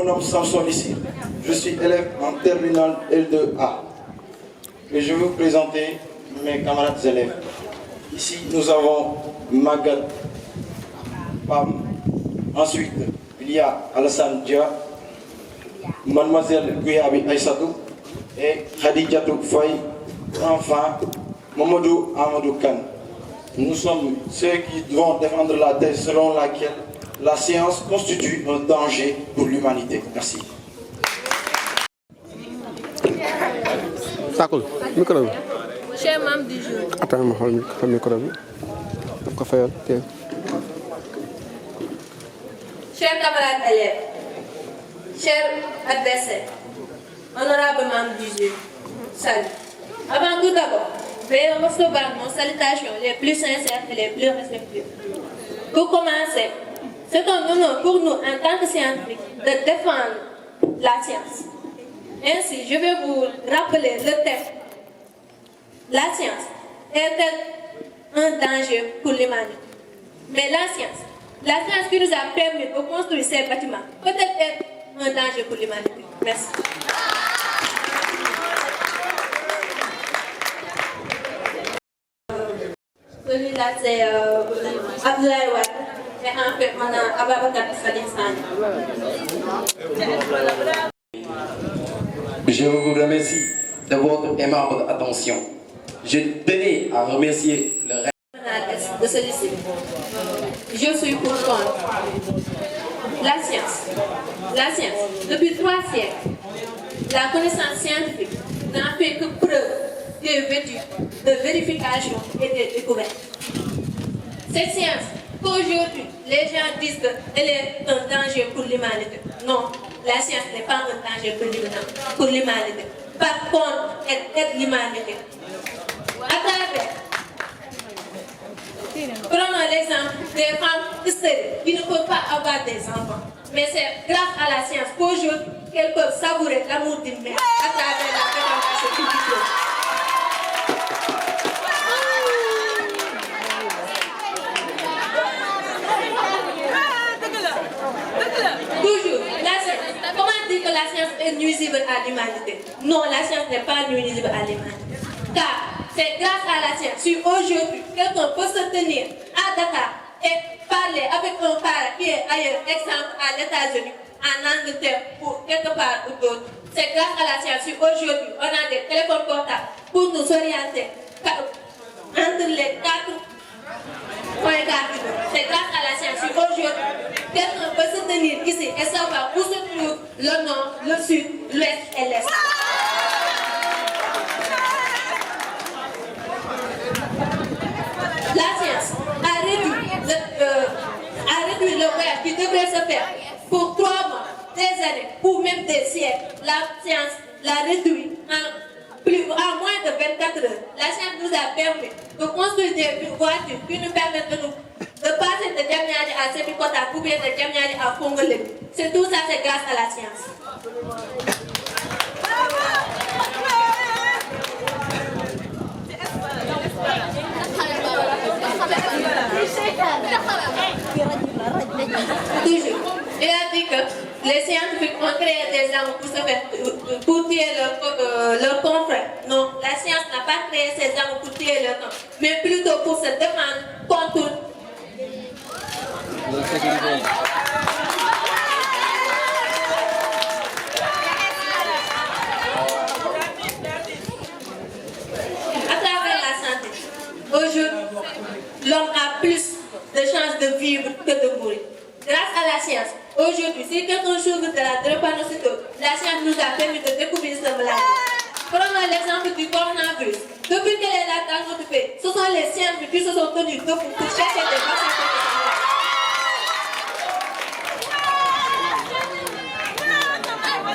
nomme Samson ici. Je suis élève en terminale L2A. Et je vais vous présenter mes camarades élèves. Ici, nous avons Magal Pam. Ensuite, il y a Alassane Dia, Mademoiselle Guyabi Aïssatou et Khadijatou Faye, enfin Mamadou Amadou Khan. Nous sommes ceux qui vont défendre la thèse selon laquelle la science constitue un danger pour l'humanité. Merci. Sakul, micro. Cher membre du jury. Attends, ma xool micro bi. Daf ko fayal tey. Chers camarades élèves, chers adversaires, honorables membres du jury, salut. Avant tout d'abord, veuillez recevoir nos salutations les plus sincères et les plus respectueuses. Pour commencer, c'est un honneur pour nous en tant que scientifiques de défendre la science. Ainsi, je vais vous rappeler le thème. La science est-elle un danger pour l'humanité? Mais la science qui nous a permis de construire ces bâtiments, peut-être être un danger pour l'humanité. Merci. Celui-là, c'est Abdoulaye Wade. Et en fait, on a Ababacar Sadikh Sani. Je vous remercie de votre aimable attention. Je tenais à remercier le reste de celui-ci. Je suis pour contre. La science, depuis 3 siècles, la connaissance scientifique n'a fait que preuve des vertus de vérification et de découverte. Cette science, qu'aujourd'hui, les gens disent qu'elle est un danger pour l'humanité. Non, la science n'est pas un danger pour l'humanité. Par contre, elle aide l'humanité. À travers, prenons l'exemple des femmes stériles qui ne peuvent pas avoir des enfants. Mais c'est grâce à la science qu'aujourd'hui, qu'elles peuvent savourer l'amour d'une mère à travers la fécondation culturelle. Toujours, la science. Comment dire que la science est nuisible à l'humanité? Non, la science n'est pas nuisible à l'humanité. Car c'est grâce à la science si aujourd'hui quelqu'un peut se tenir à Dakar et parler avec un parent qui est ailleurs, exemple à l'États-Unis, en Angleterre ou quelque part ou d'autre. C'est grâce à la science si aujourd'hui on a des téléphones portables pour nous orienter entre les 4 points cardinaux. C'est grâce à la science si aujourd'hui quelqu'un peut se tenir ici et savoir où se trouve le nord, le sud, l'ouest et l'est. La science a réduit le voyage qui devrait se faire pour 3 mois, des années ou même des siècles. La science l'a réduit à moins de 24 heures. La science nous a permis de construire des voitures qui nous permettent de passer de Diamniadio à Sébikotane ou bien de Diamniadio à Congolais. C'est tout ça, c'est grâce à la science. Toujours. Il a dit que les scientifiques ont créé des armes pour tuer leurs confrères. Non, la science n'a pas créé ces armes pour tuer leurs confrères, mais plutôt pour se défendre contre à travers la santé. Aujourd'hui, l'homme a plus de chances de vivre que de mourir. Grâce à la science, aujourd'hui, si quelqu'un souffre de la drépanocytose, la science nous a permis de découvrir cette maladie. Prenons l'exemple du coronavirus. Depuis qu'elle est là dans notre pays, ce sont les scientifiques qui se sont tenus debout pour chercher des vaccins contre cette maladie.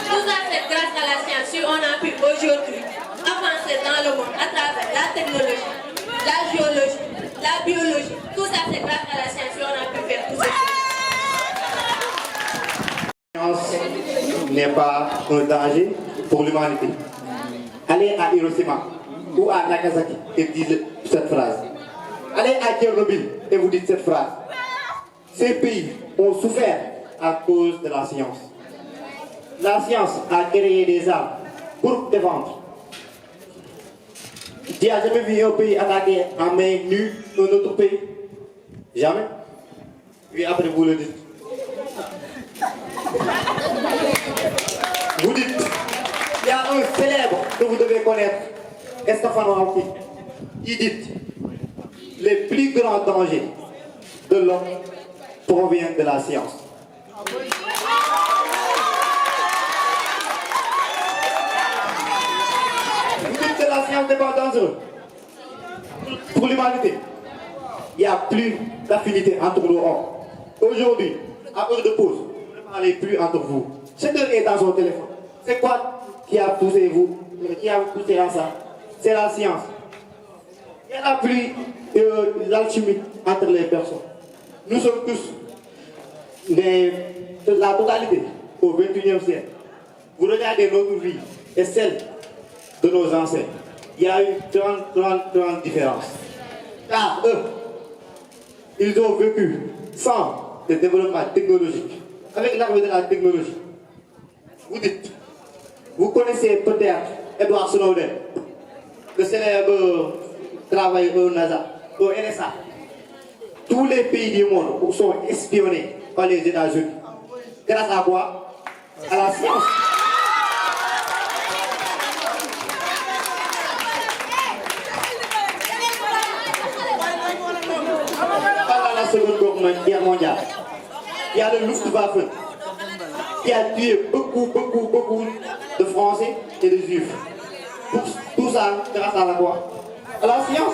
Tout ça, c'est grâce à la science si on a pu aujourd'hui avancer dans le monde à travers la technologie, la géologie, la biologie. Tout ça, c'est grâce à la science si on a pu faire tout ça. La science n'est pas un danger pour l'humanité. Allez à Hiroshima ou à Nagasaki et dites cette phrase. Allez à Tchernobyl et vous dites cette phrase. Ces pays ont souffert à cause de la science. La science a créé des armes pour défendre. Tu n'as jamais vu un pays attaquer en main nue un autre pays? Jamais. Puis après vous le dites. Vous dites, il y a un célèbre que vous devez connaître, Estefano Alpi. Il dit, les plus grands dangers de l'homme proviennent de la science. Vous dites que la science n'est pas dangereuse pour l'humanité. Il n'y a plus d'affinité entre nous hommes. Aujourd'hui, à heure de pause, vous ne parlez plus entre vous. Chacun est dans son téléphone. C'est quoi qui a poussé vous, qui a poussé à ça? C'est la science. Il n'y a plus l'alchimie entre les personnes. Nous sommes tous la totalité au XXIe siècle. Vous regardez notre vie et celle de nos ancêtres. Il y a une grande différence. Car eux, ils ont vécu sans le développement technologique. Avec l'arrivée de la technologie, vous dites, vous connaissez peut-être Edward Snowden, le célèbre travailleur au NASA, au NSA. Tous les pays du monde sont espionnés par les États-Unis. Grâce à quoi? À la science. Pendant la Seconde Guerre mondiale, il y a le Luftwaffe qui a tué beaucoup de Français et de Juifs. Tout ça grâce à la quoi? À la science.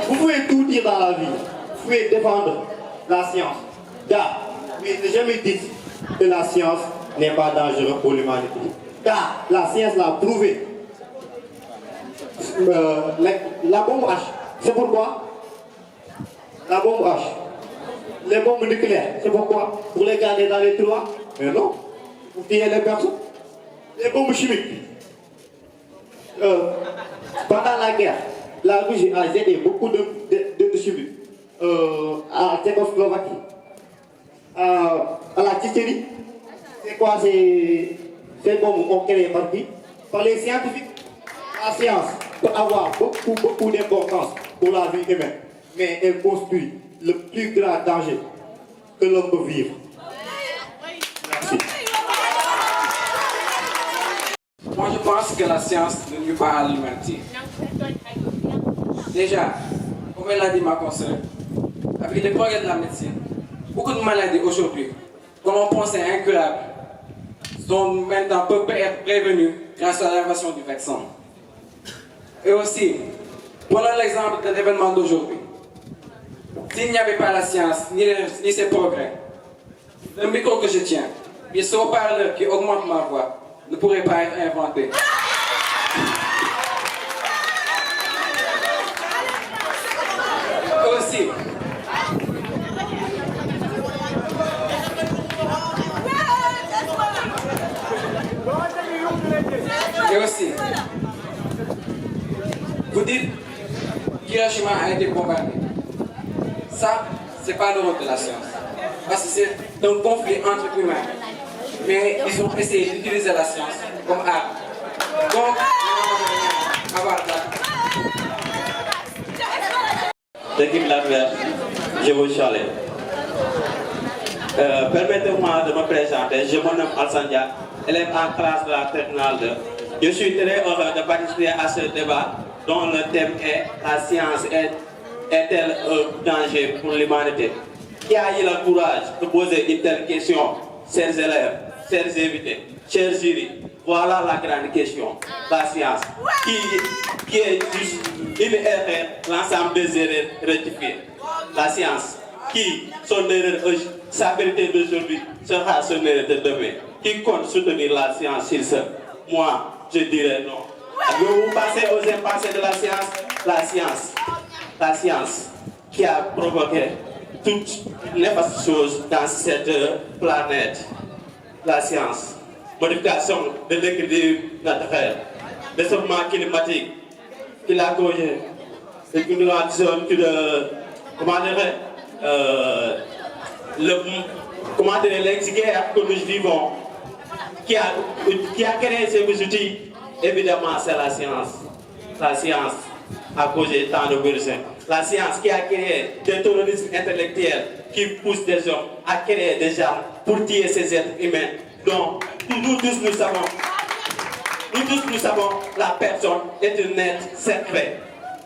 Vous pouvez tout dire dans la vie. Vous pouvez défendre la science. Car, mais ne jamais dit que la science n'est pas dangereuse pour l'humanité. Car la science l'a prouvé. La bombe H, c'est pourquoi? La bombe H. Les bombes nucléaires, c'est pourquoi? Pour les garder dans les tiroirs? Mais non, pour tuer les personnes. Les bombes chimiques. Pendant la guerre, la Russie a jeté beaucoup de chimiques à Tchécoslovaquie, à la Tchétchénie. C'est quoi ces bombes ont créé par qui? Par les scientifiques. La science peut avoir beaucoup d'importance pour la vie humaine, mais elle constitue le plus grand danger que l'homme peut vivre. Merci. Moi, je pense que la science ne nuit pas à l'humanité. Déjà, comme l'a dit ma consoeur, avec les progrès de la médecine, beaucoup de maladies aujourd'hui, que l'on pensait incurables, peuvent être prévenues grâce à l'invention du vaccin. Et aussi, prenons l'exemple de l'événement d'aujourd'hui. S'il n'y avait pas la science, ni ses progrès, le micro que je tiens, et ce haut-parleur qui augmente ma voix, ne pourrait pas être inventé. Et aussi, vous dites qu'Hiroshima a été bombardé. Ça, c'est pas le rôle de la science. Parce que c'est un conflit entre humains. Mais ils ont essayé d'utiliser la science comme arme. Donc, avoir l'équipe adverse, je vous salue. Permettez-moi de me présenter. Je me nomme Alsandia, élève en classe de la terminale 2. Je suis très heureux de participer à ce débat dont le thème est la science est-elle un danger pour l'humanité? Qui a eu le courage de poser une telle question, chers élèves, chers invités, chers jurys? Voilà la grande question. La science, qui est juste une erreur, l'ensemble des erreurs rectifiées. La science, qui, son erreur, sa vérité d'aujourd'hui sera son erreur de demain. Qui compte soutenir la science sur ça? Moi, je dirais non. Vous passez aux impensés de la science. La science qui a provoqué toutes les choses dans cette planète. La science, modification de l'équilibre naturel, réchauffement climatique, qui l'a causé, une zone de comment dirais l'exiguerre que nous vivons, qui a créé ces outils, évidemment, c'est la science. La science a causé tant de besoins. La science qui a créé des terrorismes intellectuels qui poussent des hommes à créer des armes pour tuer ces êtres humains. Donc, nous tous nous savons, la personne est un être sacré.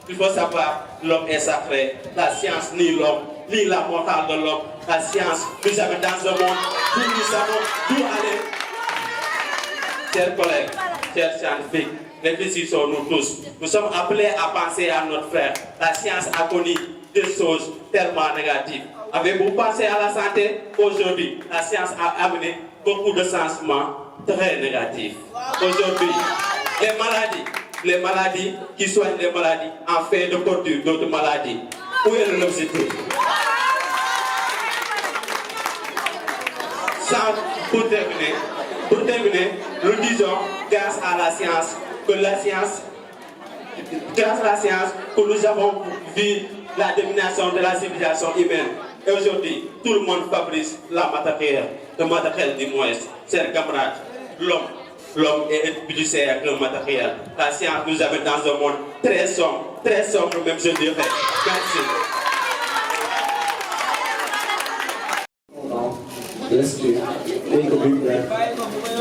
Il faut savoir, l'homme est sacré. La science ni l'homme, ni la morale de l'homme. La science nous amène dans un monde où nous savons d'où aller. Chers collègues, chers scientifiques, réfléchissons-nous tous. Nous sommes appelés à penser à notre frère. La science a connu des choses tellement négatives. Avez-vous pensé à la santé? Aujourd'hui, la science a amené beaucoup de changements très négatifs. Aujourd'hui, les maladies qui soignent les maladies en fait de torture d'autres maladies. Où est l'objectif? Pour terminer, nous disons grâce à la science que nous avons vu la domination de la civilisation humaine. Et aujourd'hui, tout le monde fabrique le matériel du moins. Chers camarades, l'homme est plus que le matériel. La science nous amène dans un monde très sombre, même je dirais. Merci. Respire, take a big breath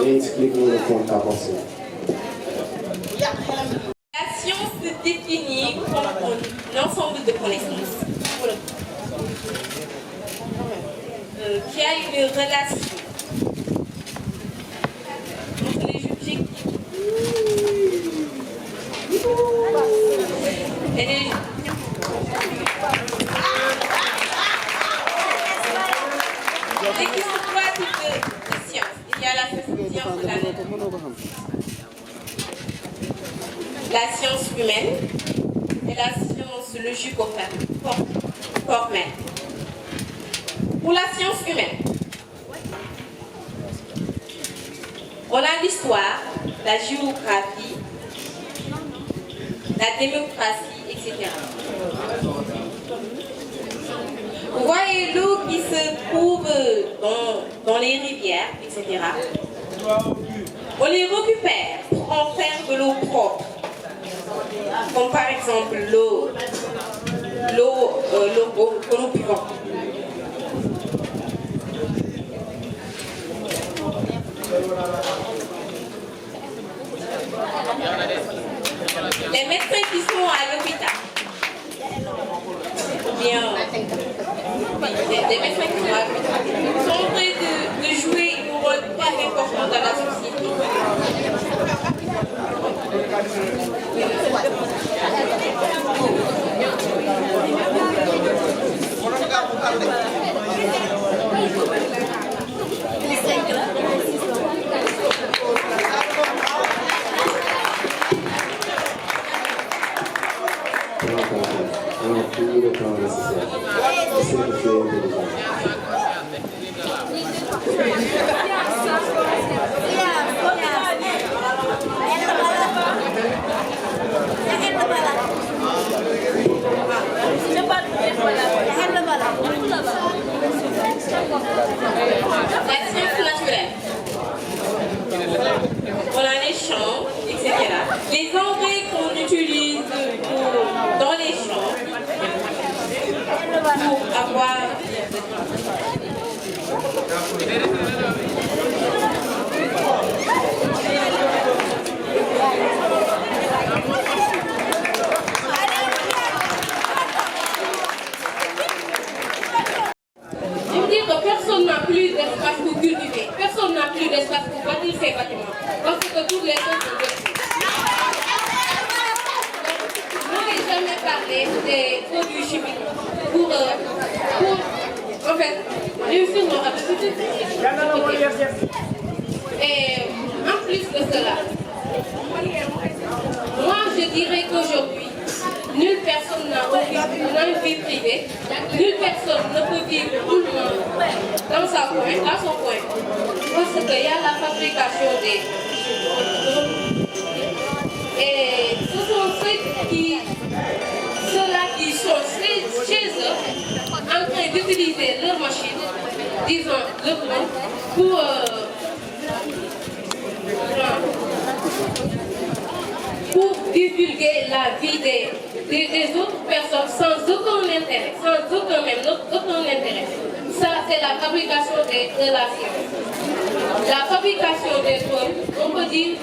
et explique-nous le fond de ta pensée. La science se définit comme un ensemble de connaissances qui a une relation entre les objectifs et les... Il existe trois types de sciences. Il y a la science de la nature, la science humaine et la science logico-formelle. Pour la science humaine, on a l'histoire, la géographie, la démocratie, etc. Vous voyez l'eau qui se trouve dans les rivières, etc. On les récupère pour en faire de l'eau propre. Comme par exemple l'eau que nous buvons. Les médecins qui sont à l'hôpital, bien, des médecins qui sont à l'hôpital, sont en train de jouer un rôle très important dans la société. On a tout le temps nécessaire. C'est le fait intelligent. La science naturelle. On a les champs, etc. Les engrais qu'on utilise dans les champs pour avoir... Je veux dire que personne n'a plus d'espace pour cultiver. Personne n'a plus d'espace pour bâtir ses bâtiments. Parce que toutes les choses sont détruites. Je n'ai jamais parlé des produits chimiques pour en fait, réussir nos habitudes. Et en plus de cela, moi je dirais qu'aujourd'hui, nulle personne n'a une vie privée, nulle personne ne peut vivre tout le monde dans son coin. Parce qu'il y a la fabrication des... Et ce sont ceux-là qui sont chez eux disons, le plan pour divulguer la vie des autres personnes sans aucun intérêt, Ça, c'est la fabrication de la science. La fabrication des hommes, on peut dire,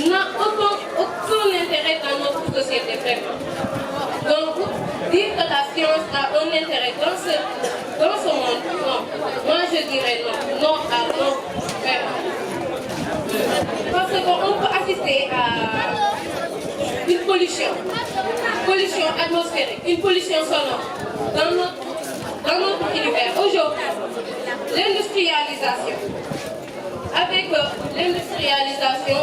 n'a aucun intérêt dans notre société, vraiment. Donc, dire que la science a un intérêt dans ce monde, non. Moi, je dirais non. Non à non, vraiment. Parce qu'on peut assister à une pollution atmosphérique, une pollution sonore dans notre univers. Aujourd'hui, l'industrialisation. Avec l'industrialisation,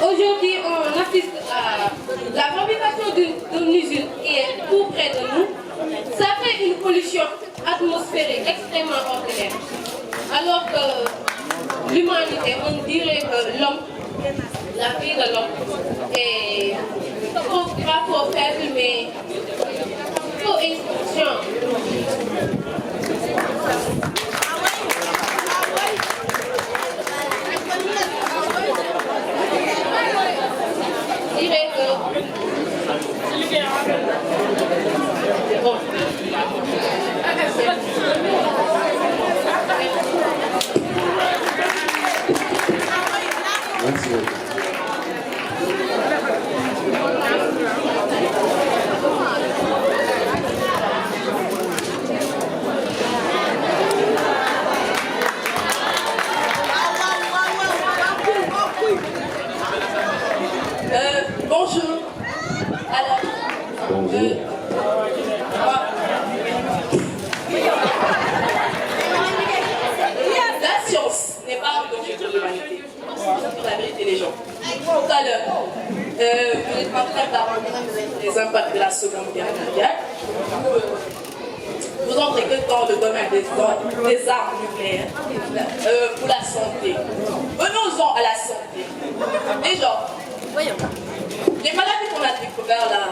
aujourd'hui on assiste à la fabrication d'une usine qui est tout près de nous. Ça fait une pollution atmosphérique extrêmement ordinaire. Alors que l'humanité, on dirait que l'homme, la vie de l'homme est pas trop faible, mais trop insouciant. Je dirais que bon. Merci. Bonjour. Alors, Bonjour. la science n'est pas un danger pour l'humanité. Pour la vérité des gens. Tout à l'heure, vous êtes en train d'apprendre les impacts de la Seconde Guerre mondiale. Vous entrez que dans le domaine des armes nucléaires pour la santé. Venons-en à la santé. Les gens, les maladies qu'on a découvertes là,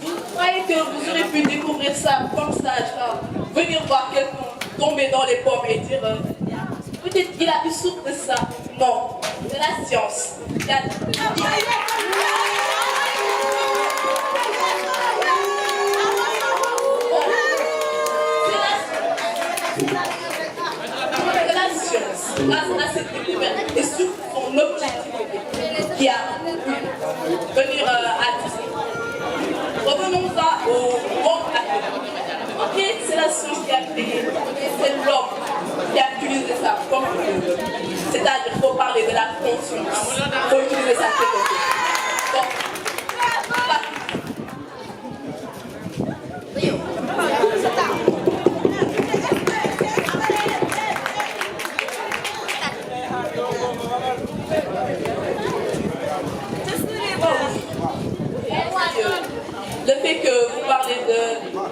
vous croyez que vous aurez pu découvrir ça comme ça, genre, venir voir quelqu'un tomber dans les pommes et dire peut-être qu'il a eu souffre de ça. Non, c'est la science. Grâce à cette découverte et surtout son objectivité qui a pu venir à tous. Revenons au monde actuel. Ok, c'est la science qui a créé, c'est l'homme qui a utilisé ça comme c'est-à-dire qu'il faut parler de la conscience, il faut utiliser ça comme le fait que vous parlez de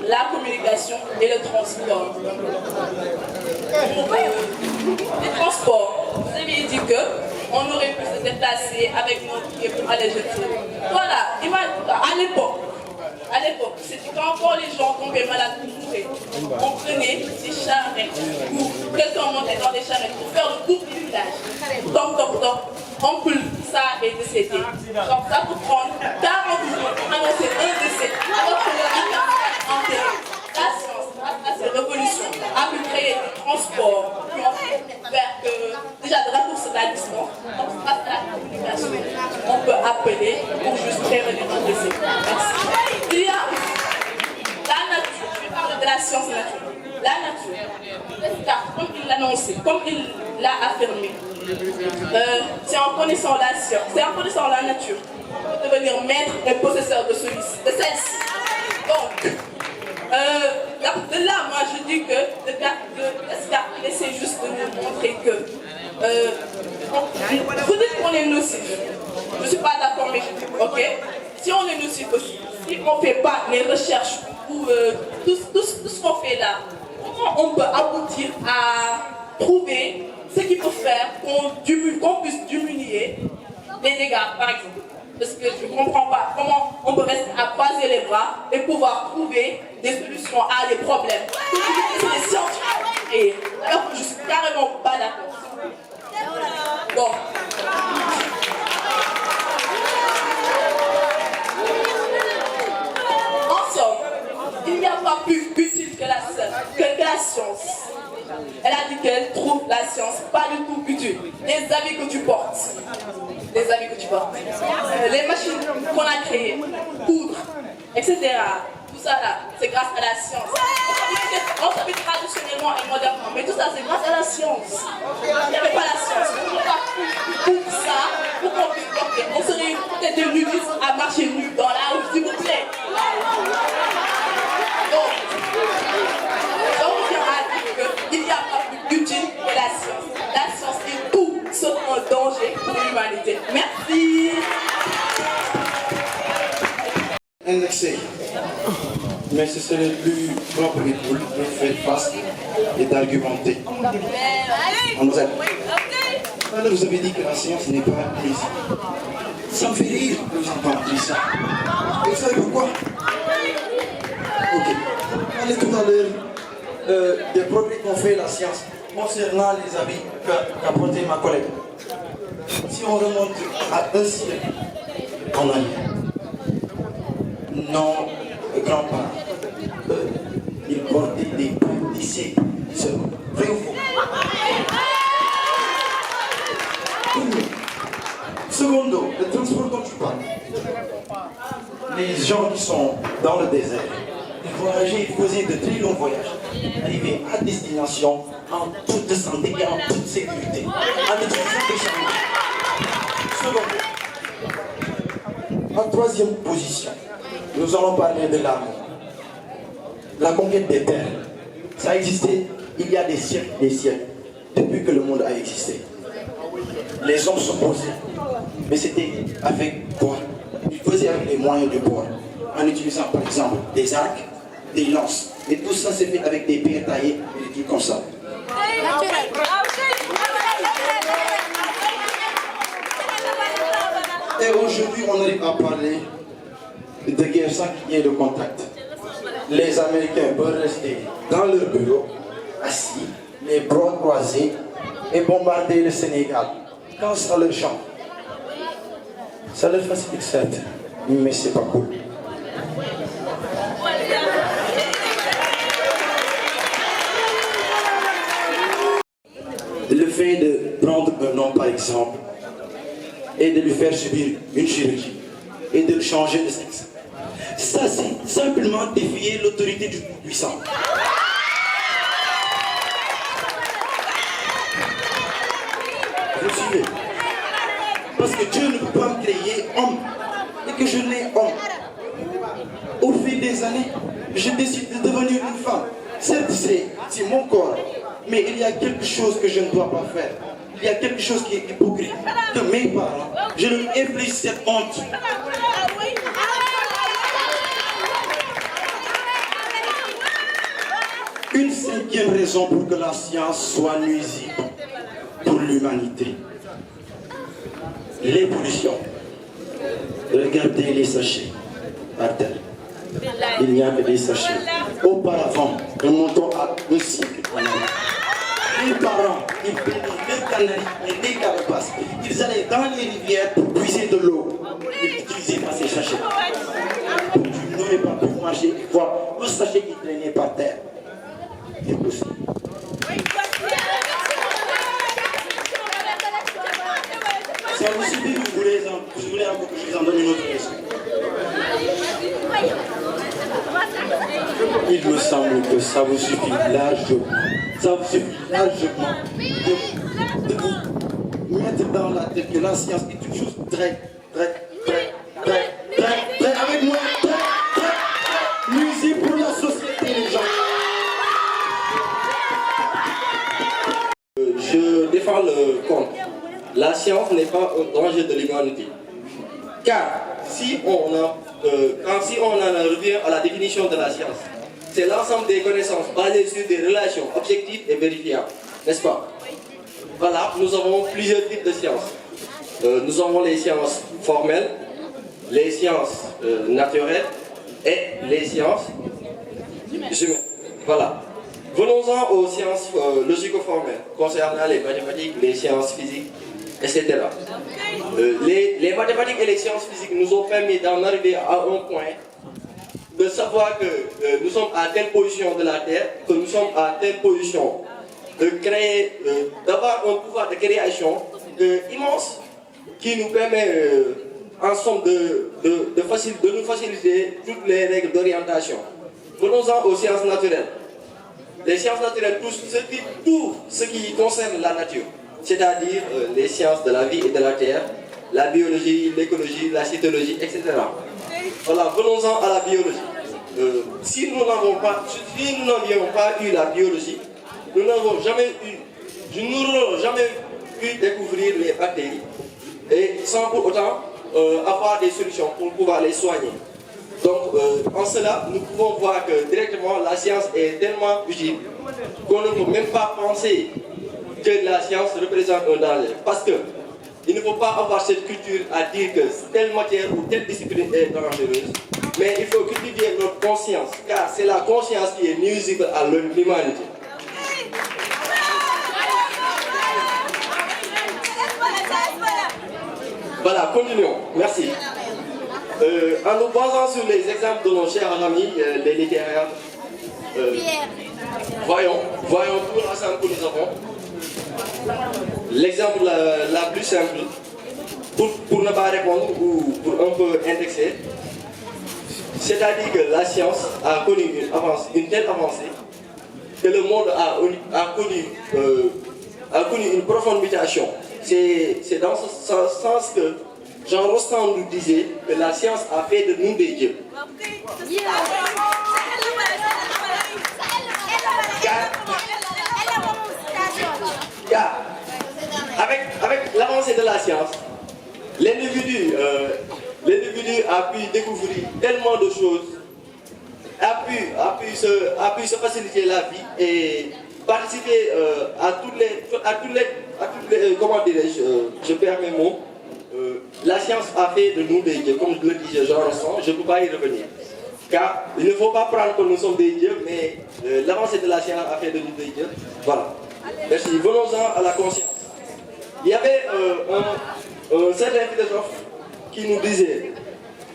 la communication et le transport. Les transports, vous avez dit qu'on aurait pu se déplacer avec notre pied pour aller jeter. Voilà, à l'époque, c'était quand encore les gens tombaient malades pour mourir. On prenait des charrettes ou quelqu'un montait dans des charrettes pour faire le tour du village. Ampoule, ça est décédé. Donc ça peut prendre 40 jours pour annoncer un décès. Alors que le enterré. La science, grâce à ces révolutions, a pu créer des transports qui ont fait que, déjà de raccourcir la distance, donc grâce à la communication, on peut appeler pour juste prévenir un décès. Merci. Il y a la nature, je vais parler de la science naturelle. La nature, car comme il l'a annoncé, comme il l'a affirmé, c'est en connaissant la science, c'est en connaissant la nature qu'on peut devenir maître et possesseur de celle-ci. Donc, de là, moi je dis que le Descartes essaie juste de nous montrer que vous dites qu'on est nocif. Je ne suis pas d'accord, mais je dis, ok, si on est nocif aussi, si on ne fait pas les recherches ou tout ce qu'on fait là, comment on peut aboutir à trouver ce qu'il faut faire qu'on puisse diminuer les dégâts, par exemple? Parce que je ne comprends pas comment on peut rester à croiser les bras et pouvoir trouver des solutions à les problèmes. C'est des scientifiques. créé. Alors que je suis carrément pas d'accord. Bon. En somme, il n'y a pas plus utile que la science. Elle a dit qu'elle trouve la science pas du tout utile. Les habits que tu portes, les machines qu'on a créées, poudre, etc. Tout ça là, c'est grâce à la science. On s'habille traditionnellement et modernement, mais tout ça c'est grâce à la science. Il n'y avait pas la science. On ne peut pas pour ça, pour qu'on puisse porter. On serait peut-être des nudistes à marcher nus dans la rue, s'il vous plaît. Donc, on vient à dire qu'il n'y a pas plus utile que la science. La science est tout sauf un danger pour l'humanité. Merci. Un excès. Mais ce serait plus propre et pour de faire face et d'argumenter. Mademoiselle, alors vous avez dit que la science n'est pas plaisir. Ça me fait rire que vous entendez ça. Et vous savez pourquoi? Ok. On parlait tout à l'heure des progrès qu'ont fait la science concernant les habits qu'a porté ma collègue. Si on remonte à un siècle en arrière, nos grands-parents, ils portaient des pulls tissés. C'est vrai ou faux? Secondo, le transport dont tu parles. Les gens qui sont dans le désert, ils voyageaient, ils faisaient de très longs voyages, arrivaient à destination en toute santé et en toute sécurité, en utilisant des chameaux. Secondo. En troisième position, nous allons parler de l'amour. La conquête des terres, ça a existé il y a des siècles, depuis que le monde a existé. Les hommes s'opposaient, mais c'était avec quoi? Ils faisaient avec les moyens du bord, en utilisant par exemple des arcs, des lances. Et tout ça s'est fait avec des pierres taillées et des trucs comme ça. Et aujourd'hui, on arrive à parler de guerre sans qu'il y ait de contact. Les Américains peuvent rester dans leur bureau, assis, les bras croisés, et bombarder le Sénégal quand ça leur chante. Ça leur facilite certes, mais c'est pas cool. Le fait de prendre un homme par exemple et de lui faire subir une chirurgie et de le changer de sexe, ça c'est simplement défier l'autorité du puissant. Vous suivez? Parce que Dieu ne peut pas me créer homme et que je n'ai homme. Au fil des années, je décide de devenir une femme. Certes, c'est mon corps, mais il y a quelque chose que je ne dois pas faire. Il y a quelque chose qui est hypocrite. Que mes parents, je leur inflige cette honte. Une cinquième raison pour que la science soit nuisible pour l'humanité. Les pollutions. Regardez les sachets par terre. Il n'y a que des sachets. Auparavant, remontons à un siècle en arrière. Les parents, ils prenaient des canaries et des carapaces. Ils allaient dans les rivières pour puiser de l'eau. Ils n'utilisaient pas ces sachets. Tu n'aurais pas pu manger et voir un sachet qui traînait par terre. C'est possible. Si vous suivez, vous voulez encore que je vous en donne une autre question. Il me semble que ça vous suffit largement. Ça vous suffit largement de vous mettre dans la tête que la science est une chose très avec moi, très nuisible pour la société, les gens. Je défends le compte. La science n'est pas un danger de l'humanité. Car si on en revient à la définition de la science, c'est l'ensemble des connaissances basées sur des relations objectives et vérifiables, n'est-ce pas? Voilà, nous avons plusieurs types de sciences. Nous avons les sciences formelles, les sciences naturelles et les sciences humaines. Voilà. Venons-en aux sciences logico-formelles concernant les mathématiques, les sciences physiques, etc. Les mathématiques et les sciences physiques nous ont permis d'en arriver à un point de savoir que nous sommes à telle position de la Terre, que nous sommes à telle position de créer, d'avoir un pouvoir de création immense qui nous permet en somme de nous faciliter toutes les règles d'orientation. Venons-en aux sciences naturelles. Les sciences naturelles, tout ce qui concerne la nature, c'est-à-dire les sciences de la vie et de la terre, la biologie, l'écologie, la cytologie, etc. Voilà, venons-en à la biologie. Si nous n'avions pas eu la biologie, nous n'aurons jamais pu découvrir les bactéries et sans pour autant avoir des solutions pour pouvoir les soigner. Donc, en cela, nous pouvons voir que directement la science est tellement utile qu'on ne peut même pas penser que la science représente un danger. Parce qu'il ne faut pas avoir cette culture à dire que telle matière ou telle discipline est dangereuse, mais il faut cultiver notre conscience, car c'est la conscience qui est nuisible à l'humanité. Voilà, continuons. Merci. En nous basant sur les exemples de nos chers amis, les littéraires, voyons tout l'ensemble que nous avons. L'exemple la plus simple, pour ne pas répondre ou pour un peu indexer, c'est-à-dire que la science a connu une telle avancée que le monde a connu une profonde mutation. C'est dans ce sens que Jean Rostand nous disait que la science a fait de nous des dieux. Car avec l'avancée de la science, l'individu a pu découvrir tellement de choses, a pu se faciliter la vie et participer à toutes les comment dirais-je, je perds mes mots. La science a fait de nous des dieux, comme je le disais Jean Rostand, je ne peux pas y revenir. Car il ne faut pas prendre que nous sommes des dieux, mais l'avancée de la science a fait de nous des dieux. Voilà. Merci. Venons-en à la conscience. Il y avait un certain philosophe qui nous disait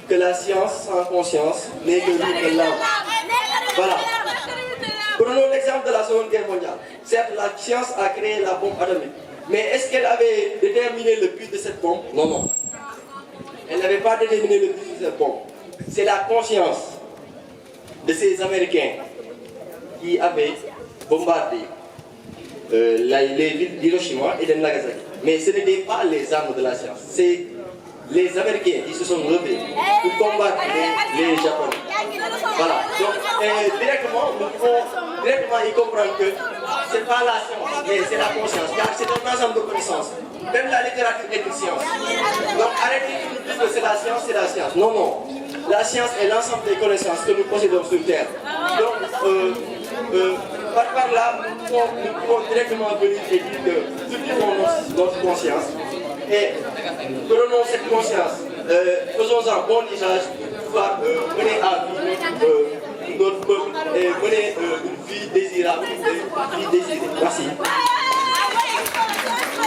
que la science sans conscience n'est que de l'âme. Voilà. Prenons l'exemple de la Seconde Guerre mondiale. Certes, la science a créé la bombe atomique. Mais est-ce qu'elle avait déterminé le but de cette bombe? Non, non. Elle n'avait pas déterminé le but de cette bombe. C'est la conscience de ces Américains qui avaient bombardé les villes d'Hiroshima et de Nagasaki. Mais ce n'étaient pas les armes de la science. C'est les Américains qui se sont levés pour combattre les Japonais. Voilà. Donc, directement, nous pouvons directement y comprendre que ce n'est pas la science, mais c'est la conscience. Car c'est un ensemble de connaissances. Même la littérature est une science. Donc, arrêtez de nous dire que c'est la science. Non, non. La science est l'ensemble des connaissances que nous possédons sur Terre. Donc, par là, nous pouvons directement venir et dire que cultivons notre conscience. Et prenons cette conscience, faisons-en bon usage pour pouvoir mener à vie notre peuple et mener une vie désirable, une vie désirée. Merci.